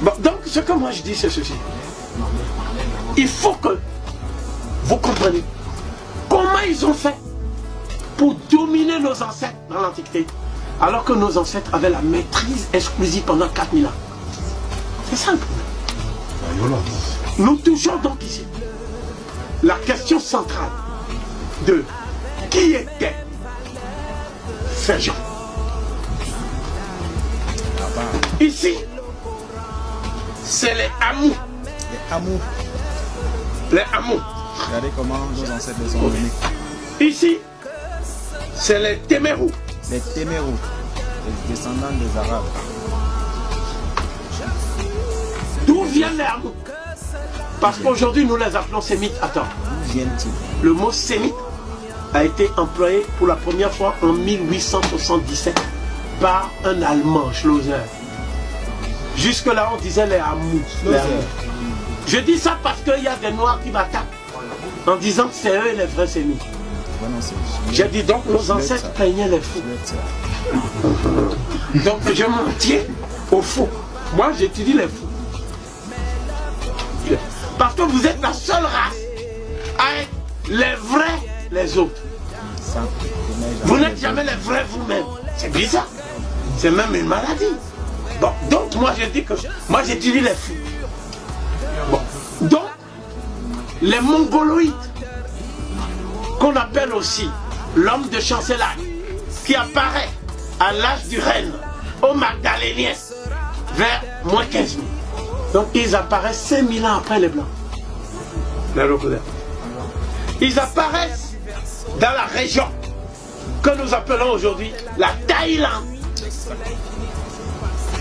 Bon, donc ce que moi je dis c'est ceci. Il faut que vous compreniez comment ils ont fait pour dominer nos ancêtres dans l'Antiquité, alors que nos ancêtres avaient la maîtrise exclusive pendant 4000 ans. C'est ça le problème. Nous touchons donc ici la question centrale de qui étaient ces gens. Ici, c'est les Amous. Les Amous. Les Amous. Regardez comment nos ancêtres sont venus. Ici, c'est les Témérous. Les Témérous, les descendants des Arabes. D'où viennent les Amous? Parce qu'aujourd'hui, nous les appelons sémites. Attends. D'où viennent-ils? Le mot sémite a été employé pour la première fois en 1877 par un Allemand, Schlosser. Jusque-là, on disait les Amous. Je dis ça parce qu'il y a des Noirs qui m'attaquent en disant que c'est eux les vrais sémites. J'ai dit donc nos ancêtres craignaient les fous. Donc je m'en tiens aux fous. Moi j'étudie les fous. Parce que vous êtes la seule race à être les vrais les autres. Vous n'êtes jamais les vrais vous-même. C'est bizarre. C'est même une maladie. Bon, donc moi je dis que moi j'étudie les fous. Bon, donc les mongoloïdes, qu'on appelle aussi l'homme de Chancelage, qui apparaît à l'âge du règne au Magdalénien vers moins 15 000. Donc ils apparaissent 5000 ans après les Blancs. Ils apparaissent dans la région que nous appelons aujourd'hui la Thaïlande,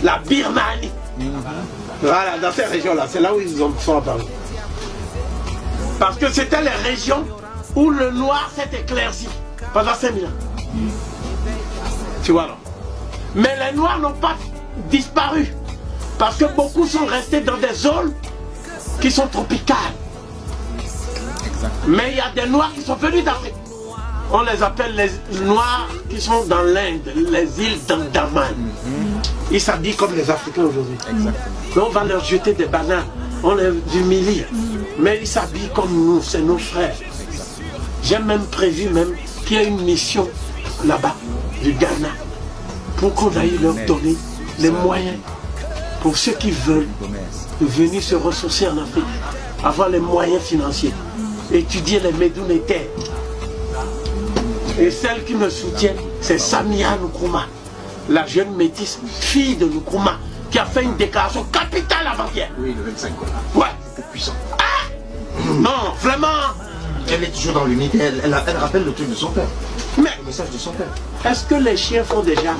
la Birmanie. Voilà, dans ces régions-là, c'est là où ils sont apparus. Parce que c'était les régions où le noir s'est éclairci pendant 5000 ans. Tu vois là. Mais les noirs n'ont pas disparu. Parce que beaucoup sont restés dans des zones qui sont tropicales. Mais il y a des noirs qui sont venus d'Afrique. On les appelle les noirs qui sont dans l'Inde, les îles d'Andaman. Ils s'habillent comme les Africains aujourd'hui. On va leur jeter des bananes, on les humilie. Mais ils s'habillent comme nous, c'est nos frères. J'ai même prévu qu'il y ait une mission là-bas, du Ghana, pour qu'on aille leur donner les moyens pour ceux qui veulent venir se ressourcer en Afrique, avoir les moyens financiers, étudier les Médounes et terres. Et celle qui me soutient, c'est Samia Nkrumah, la jeune métisse, fille de Nkrumah, qui a fait une déclaration capitale avant-hier. Oui, le 25. Ouais. C'est puissant. Ah non, vraiment. Elle est toujours dans l'unité, elle rappelle le truc de son père. Mais le message de son père. Est-ce que les chiens font déjà?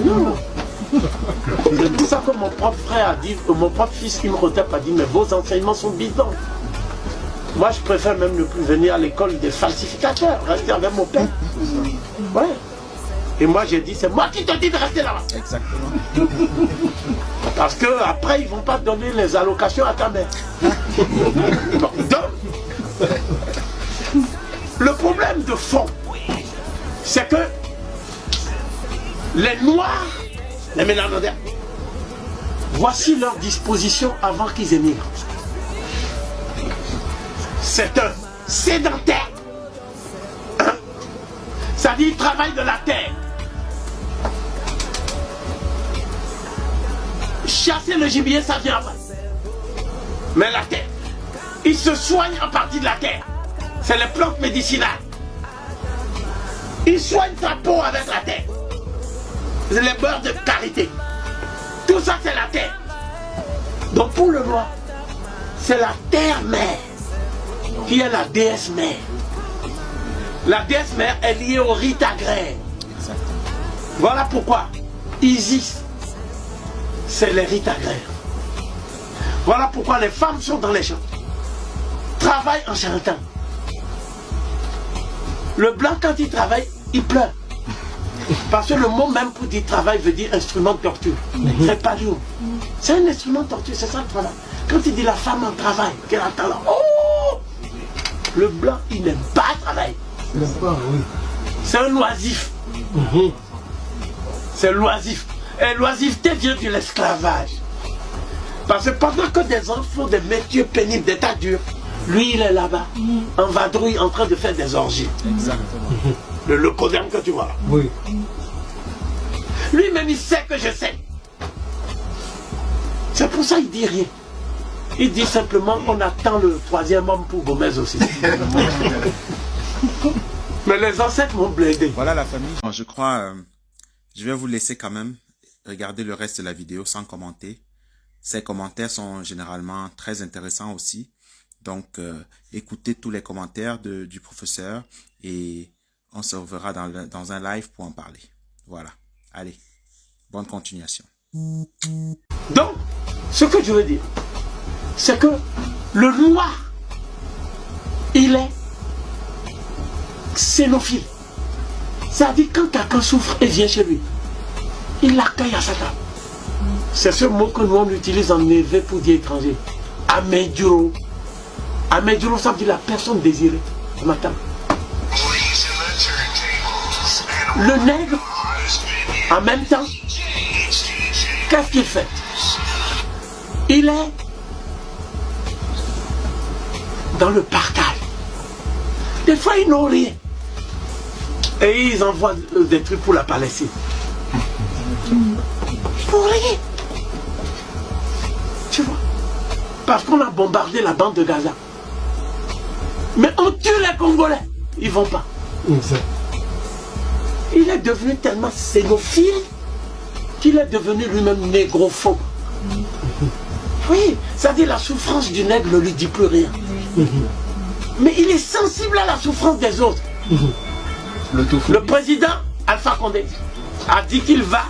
Non. C'est tout ça que mon propre frère a dit, mon propre fils Imhotep a dit, mais vos enseignements sont bidons. Moi je préfère même ne plus venir à l'école des falsificateurs, rester avec mon père. Ouais. Et moi j'ai dit, c'est moi qui te dis de rester là-bas. Exactement. Parce qu'après ils ne vont pas donner les allocations à ta mère. Bon, donc, le problème de fond, c'est que les Noirs, les Mélanodiens, voici leur disposition avant qu'ils émigrent. C'est un sédentaire. Hein? Ça dit, ils travaillent de la terre. Chasser le gibier, ça vient après. Mais la terre, ils se soignent en partie de la terre. C'est les plantes médicinales. Ils soignent sa peau avec la terre. C'est les beurres de karité. Tout ça, c'est la terre. Donc pour le noir, c'est la terre-mère qui est la déesse mère. La déesse mère est liée au rite agraire. Voilà pourquoi Isis, c'est les rites agraires. Voilà pourquoi les femmes sont dans les champs, travaillent en chantant. Le blanc, quand il travaille, il pleure. Parce que le mot même pour dire travail veut dire instrument de torture. C'est pas lourd. C'est un instrument de torture, c'est ça le travail. Quand il dit la femme en travail, qu'elle entend là, oh! Le blanc, il n'aime pas travailler. C'est un loisif. C'est loisif. Et l'oisiveté vient de l'esclavage. Parce que pendant que des gens font des métiers pénibles, des tas durs, lui il est là-bas, en vadrouille, en train de faire des orgies. Exactement. Le codème que tu vois là. Oui. Lui-même il sait que je sais. C'est pour ça qu'il dit rien. Il dit simplement qu'on attend le troisième homme pour Gomez aussi. Mais les ancêtres m'ont blédé. Voilà la famille. Bon, je crois, je vais vous laisser quand même regarder le reste de la vidéo sans commenter. Ces commentaires sont généralement très intéressants aussi. Donc, écoutez tous les commentaires du professeur et on se reverra dans un live pour en parler. Voilà. Allez, bonne continuation. Donc, ce que je veux dire, c'est que le noir, il est xénophile. C'est-à-dire quand quelqu'un souffre et vient chez lui, il l'accueille à sa table. C'est ce mot que nous on utilise en éveil pour dire étranger. Amedjuro. Amedjuro, ça veut dire la personne désirée à ma table. Le nègre, en même temps, qu'est-ce qu'il fait? Il est dans le partage. Des fois, ils n'ont rien. Et ils envoient des trucs pour la Palestine. Pour rien. Tu vois? Parce qu'on a bombardé la bande de Gaza. Mais on tue les Congolais. Ils vont pas. Exact. Il est devenu tellement xénophile qu'il est devenu lui-même négrophobe. Oui, c'est-à-dire la souffrance du nègre ne lui dit plus rien. Mais il est sensible à la souffrance des autres. Le président Alpha Condé a dit qu'il va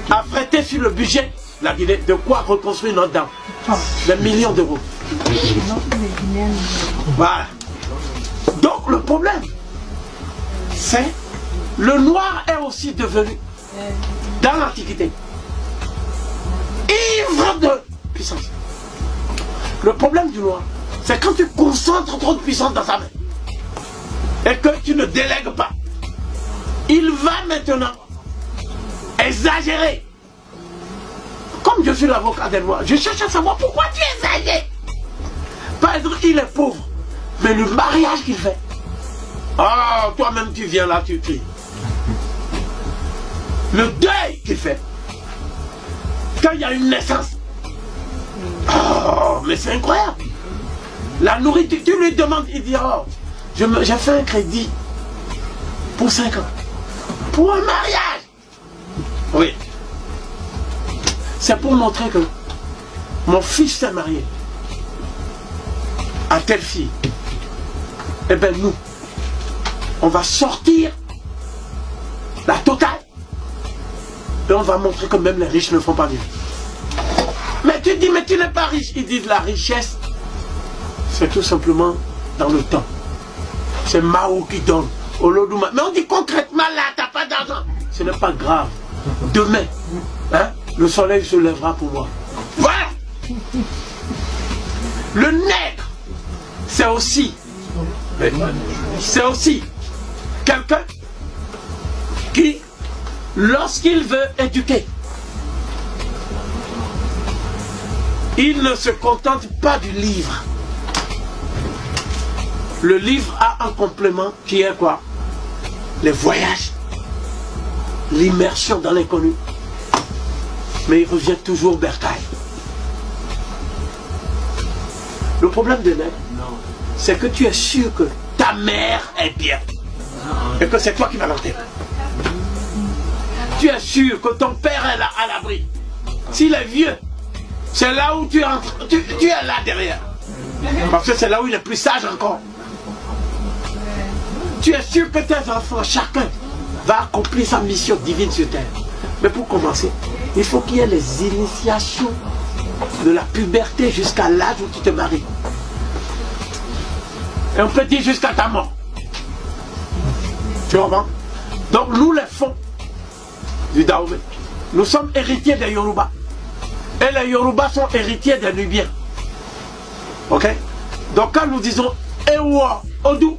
affréter sur le budget la Guinée de quoi reconstruire Notre-Dame. Des millions d'euros. Voilà. Donc le problème, c'est le noir est aussi devenu, dans l'Antiquité, ivre de puissance. Le problème du noir, c'est quand tu concentres trop de puissance dans sa main et que tu ne délègues pas, il va maintenant exagérer. Comme je suis l'avocat des noirs, je cherche à savoir pourquoi tu exagères. Par exemple, il est pauvre, mais le mariage qu'il fait, oh, toi-même tu viens là, tu cries. Le deuil qu'il fait, quand il y a une naissance, oh, mais c'est incroyable. La nourriture, tu lui demandes, il dit, oh, j'ai fait un crédit pour 5 ans. Pour un mariage. Oui. C'est pour montrer que mon fils s'est marié à telle fille. Eh bien nous, on va sortir la totale et on va montrer que même les riches ne font pas bien. Mais tu dis, mais tu n'es pas riche. Ils disent la richesse, c'est tout simplement dans le temps. C'est Mao qui donne. Oloduma. Mais on dit concrètement là, t'as pas d'argent. Ce n'est pas grave. Demain, hein, le soleil se lèvera pour moi. Voilà. Le nègre, c'est aussi quelqu'un qui, lorsqu'il veut éduquer, il ne se contente pas du livre. Le livre a un complément qui est quoi? Les voyages, l'immersion dans l'inconnu. Mais il revient toujours bercaille. Le problème de nègre, c'est que tu es sûr que ta mère est bien et que c'est toi qui vas l'enterrer. Tu es sûr que ton père est là à l'abri. S'il est vieux, c'est là où tu entres, tu es là derrière. Parce que c'est là où il est plus sage encore. Tu es sûr que tes enfants, chacun, va accomplir sa mission divine sur terre. Mais pour commencer, il faut qu'il y ait les initiations de la puberté jusqu'à l'âge où tu te maries. Et on peut dire jusqu'à ta mort. Tu comprends? Donc nous les fonds du Dahomey, nous sommes héritiers des Yoruba. Et les Yoruba sont héritiers des Nubiens. Ok? Donc quand nous disons Ewa, Odou,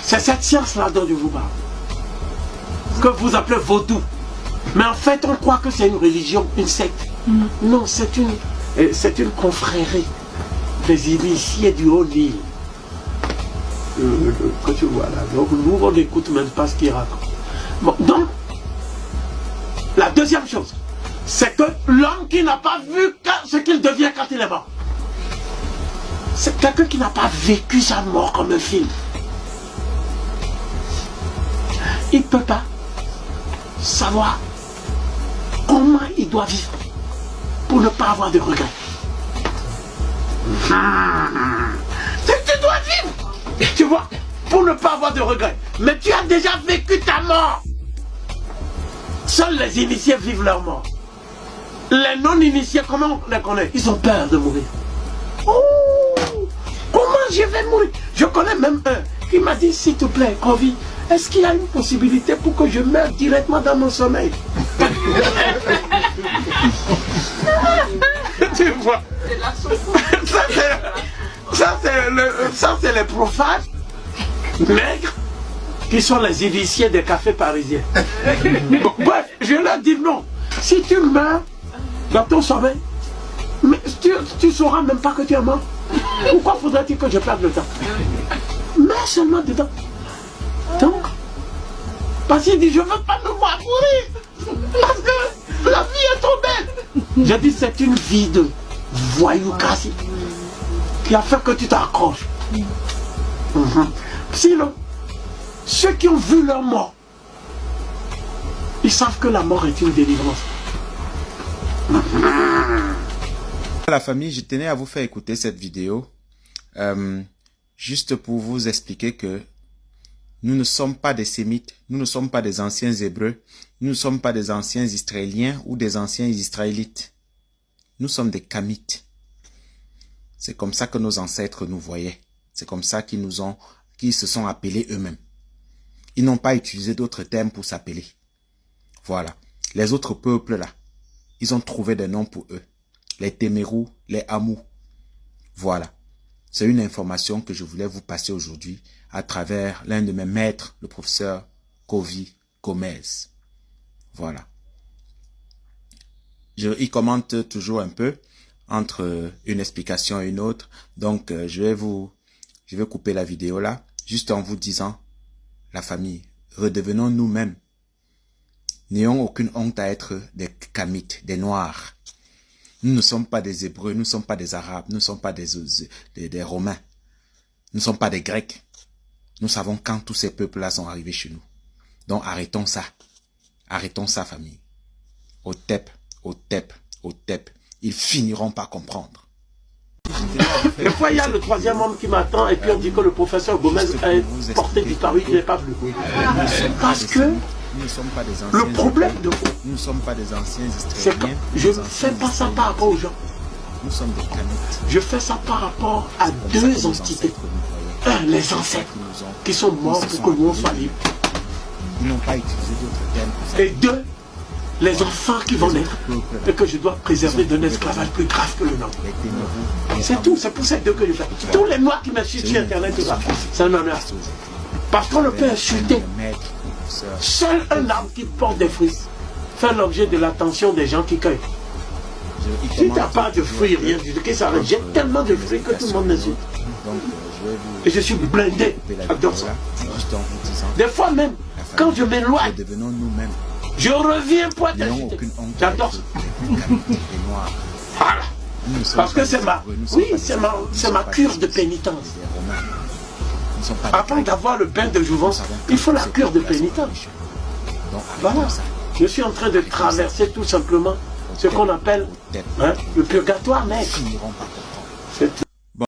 c'est cette science-là dont je vous parle. Que vous appelez vaudou. Mais en fait, on croit que c'est une religion, une secte. Non, c'est Et c'est une confrérie des initiés du Haut-Nil. Que tu vois là. Donc nous, on n'écoute même pas ce qu'il raconte. Bon, donc, la deuxième chose, c'est que l'homme qui n'a pas vu ce qu'il devient quand il est mort, c'est quelqu'un qui n'a pas vécu sa mort comme un film. Il ne peut pas savoir comment il doit vivre pour ne pas avoir de regrets. Tu dois vivre, tu vois, pour ne pas avoir de regrets. Mais tu as déjà vécu ta mort. Seuls les initiés vivent leur mort. Les non-initiés, comment on les connaît? Ils ont peur de mourir. Oh, comment je vais mourir? Je connais même un qui m'a dit, s'il te plaît, Kovi, est-ce qu'il y a une possibilité pour que je meure directement dans mon sommeil? Tu vois? Ça, c'est les profanes maigres qui sont les initiés des cafés parisiens. Bon, bref, je leur dis non. Si tu meurs dans ton sommeil, mais tu sauras même pas que tu es mort. Pourquoi faudrait-il que je perde le temps? Meurs seulement dedans. Donc, parce qu'il dit, je ne veux pas me voir mourir. Parce que la vie est trop belle. J'ai dit, c'est une vie de voyou cassé qui a fait que tu t'accroches. Sinon, ceux qui ont vu leur mort, ils savent que la mort est une délivrance. La famille, je tenais à vous faire écouter cette vidéo, juste pour vous expliquer que nous ne sommes pas des Sémites, nous ne sommes pas des anciens Hébreux, nous ne sommes pas des anciens Israéliens ou des anciens Israélites. Nous sommes des Kamites. C'est comme ça que nos ancêtres nous voyaient. C'est comme ça qu'ils se sont appelés eux-mêmes. Ils n'ont pas utilisé d'autres termes pour s'appeler. Voilà. Les autres peuples là, ils ont trouvé des noms pour eux. Les Témérous, les Amous. Voilà. C'est une information que je voulais vous passer aujourd'hui à travers l'un de mes maîtres, le professeur Kovi Gomez. Voilà. Il commente toujours un peu entre une explication et une autre. Donc, je vais couper la vidéo là, juste en vous disant, la famille, redevenons nous-mêmes. N'ayons aucune honte à être des Kamites, des Noirs. Nous ne sommes pas des Hébreux, nous ne sommes pas des Arabes, nous ne sommes pas des Romains, nous ne sommes pas des Grecs. Nous savons quand tous ces peuples-là sont arrivés chez nous. Donc arrêtons ça. Arrêtons ça, famille. Au TEP, au TEP, au TEP. Ils finiront par comprendre. Des fois, il y a le troisième homme qui m'attend et puis on dit que le professeur Gomez a porté disparu, il n'est pas venu. Parce que le problème de vous, nous ne sommes pas des anciens c'est que Israéliens. je ne fais pas ça par rapport aux gens. Nous sommes des Kamites. Je fais ça par rapport à deux entités. Un, les ancêtres qui sont morts pour que nous on soit libres. Ils n'ont pas utilisé d'autres termes pour ça. Et deux, les enfants qui vont naître et que je dois préserver d'un esclavage plus grave que le nôtre. C'est tout, c'est pour ces deux que je fais. Tous les noirs qui m'insultent sur Internet, c'est un honneur. Parce qu'on ne peut insulter. Seul un arbre qui porte des fruits fait l'objet de l'attention des gens qui cueillent. Si tu n'as pas de fruits, rien du tout, qui s'arrête. J'ai tellement de fruits que tout le monde m'insulte. Et je suis blindé. J'adore ça. Des fois même, quand je m'éloigne, je reviens pour être insulté. J'adore ça. Voilà. Parce que c'est ma cure de pénitence. Avant d'avoir le bain de jouvence, il faut la cure de pénitence. Voilà. Je suis en train de traverser tout simplement ce qu'on appelle le purgatoire, mec. C'est tout.